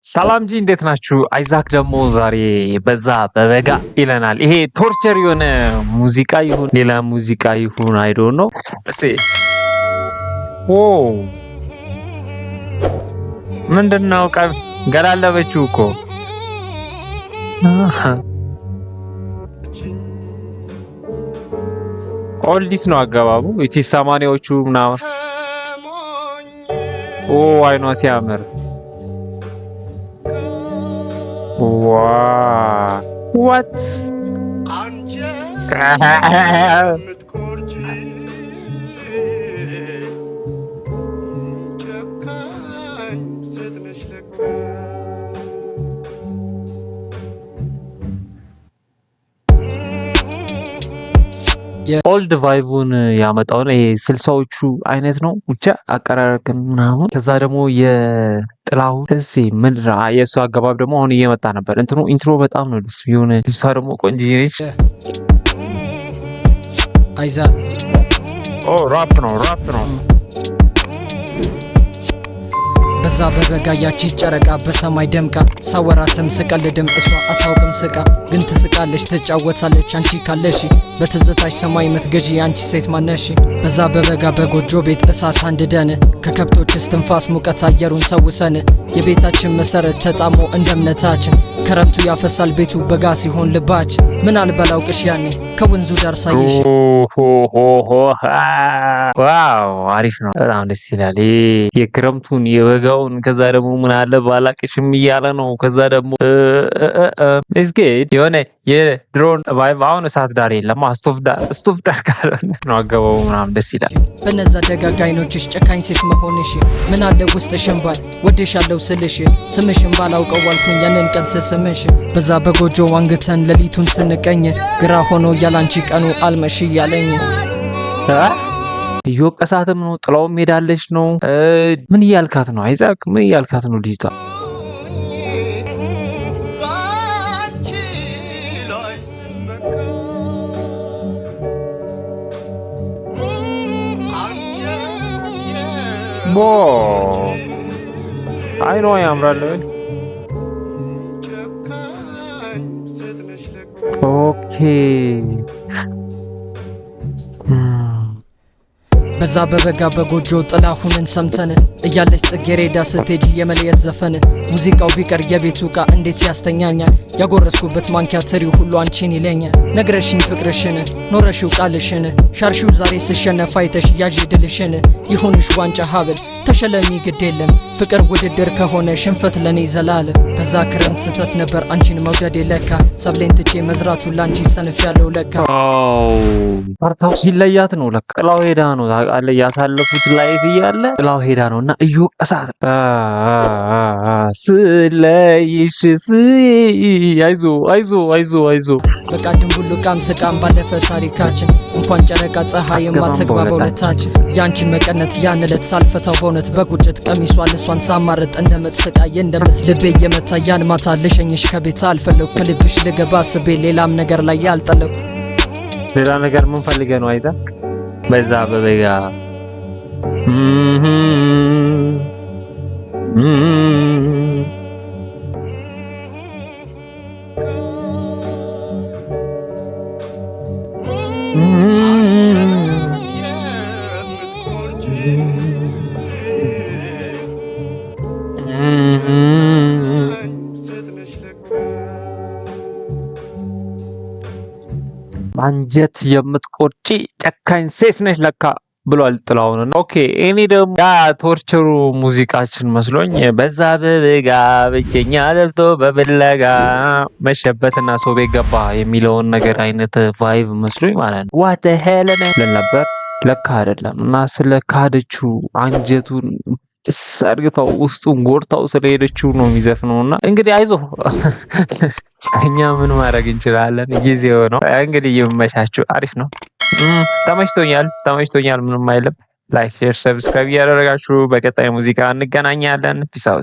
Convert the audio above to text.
ሰላም ጂ እንዴት ናችሁ? አይዛክ ደግሞ ዛሬ በዛ በበጋ ይለናል። ይሄ ቶርቸር የሆነ ሙዚቃ ይሁን ሌላ ሙዚቃ ይሁን አይ ዶንት ኖ። እሺ ኦ ምንድነው? ገላለበችው እኮ ኦልዲስ ነው አገባቡ። እቲ ሰማንያዎቹ ምናምን ኦ አይኗ ሲያምር Wow. What? ኦልድ ቫይቡን ያመጣው ነው። ይሄ ስልሳዎቹ አይነት ነው ብቻ አቀራረብ ምናምን። ከዛ ደግሞ የጥላሁን እሺ ምድራ የእሱ አገባብ ደግሞ አሁን እየመጣ ነበር። እንትኑ ኢንትሮ በጣም ነው ደስ የሆነ። ልጅቷ ደግሞ ቆንጆ ነች። አይዛ ራፕ ነው በዛ በበጋ ያቺ ጨረቃ በሰማይ ደምቃ ሳወራትም ስቀልድም እሷ አሳውቅም ስቃ ግን ትስቃለች ትጫወታለች አንቺ ካለሽ በትዝታሽ ሰማይ ምትገዢ አንቺ ሴት ማነሽ። በዛ በበጋ በጎጆ ቤት እሳት አንድደን ከከብቶች እስትንፋስ ሙቀት አየሩን ሰውሰን የቤታችን መሰረት ተጣሞ እንደ እምነታችን ክረምቱ ያፈሳል ቤቱ በጋ ሲሆን ልባች ምን አልበላውቅሽ ያኔ ከወንዙ ዳር ሳይሽ። ዋው አሪፍ ነው፣ በጣም ደስ ይላል። የክረምቱን የበጋውን ከዛ ደግሞ ምን አለ ባላቅሽም እያለ ነው። ከዛ ደግሞ እስኪ የሆነ የድሮን ቫይብ አሁን እሳት ዳር የለም ስቶፍ ዳር ካለ ነው አገባው ምናምን ደስ ይላል። በነዛ ደጋጋ አይኖችሽ ጨካኝ ሴት መሆንሽ ምን አለ ውስጥሽን ባይ ወድሻለሁ ስልሽ ስምሽን ባላውቀው ዋልኩኝ ያንን ቀን ስስምሽ። በዛ በጎጆ ዋንግተን ሌሊቱን ስንቀኝ ግራ ሆኖ ያላንቺ ቀኑ አልመሽ እያለኝ እየወቀሳትም ነው ጥላውም ሄዳለች ነው። ምን እያልካት ነው አይዛክ? ምን እያልካት ነው ልጅቷ? ቦ አይኗ ያምራል። ኦኬ በዛ በበጋ በጎጆ ጥላሁንን ሰምተን እያለች ጽጌሬዳ ስትሄጂ የመለየት ዘፈን ሙዚቃው ቢቀር የቤቱ ዕቃ እንዴት ያስተኛኛል። ያጎረስኩበት ማንኪያ ትሪው ሁሉ አንቺን ይለኛል። ነግረሽኝ ፍቅርሽን ኖረሽው ቃልሽን ሻርሺው ዛሬ ስሸነፍ አይተሽ ያዥ ድልሽን ይሁንሽ ዋንጫ ሀብል ተሸለሚ ግድ የለም ፍቅር ውድድር ከሆነ ሽንፈት ለኔ ዘላለም። በዛ ክረምት ስተት ነበር አንቺን መውደድ የለካ ሰብሌን ትቼ መዝራቱ ላንቺ ሰንፍ ያለው ለካ። ፓርታው ሲለያት ነው ለካ ጥላው ሄዳ ነው አለ ያሳለፉት ላይፍ እያለ ጥላው ሄዳ ነውና እየወቀሳት ስለይሽ አይዞ በቃ ድንቡልቃም ስቃም ባለፈ ታሪካችን እንኳን ጨረቃ ፀሐይ የማትግባ በሁለታችን ያንቺን መቀነት ያን ዕለት ሳልፈታው በእውነት በቁጭት ቀሚሷ ልሷን ሳማረጥ እንደምትስቃይ እንደምት ልቤ የመታ ያን ማታ ልሸኝሽ ከቤት አልፈለኩ ከልብሽ ልገባ ስቤ ሌላም ነገር ላይ ያልጠለኩ። ሌላ ነገር ምን ፈልገህ ነው አይዛክ? በዛ በበጋ አንጀት የምትቆርጪ ጨካኝ ሴት ነሽ ለካ ብሏል ጥላሁን። ኦኬ እኔ ደግሞ ያ ቶርቸሩ ሙዚቃችን መስሎኝ በዛ በበጋ ብቸኛ ለብቶ በብለጋ መሸበትና ሰው ቤት ገባ የሚለውን ነገር አይነት ቫይብ መስሎኝ ማለት ነው። ዋት ሄል ነበር ለካ አይደለም። እና ስለ ካደችው አንጀቱን ሰርግታው ውስጡን ጎርታው ስለሄደችው ነው የሚዘፍነውና እንግዲህ አይዞ እኛ ምን ማድረግ እንችላለን? ጊዜው ነው እንግዲህ ይመቻችሁ። አሪፍ ነው። ተመችቶኛል። ምንም አይልም። ላይክ፣ ሼር፣ ሰብስክራይብ እያደረጋችሁ በቀጣይ ሙዚቃ እንገናኛለን። ፒስ አውት።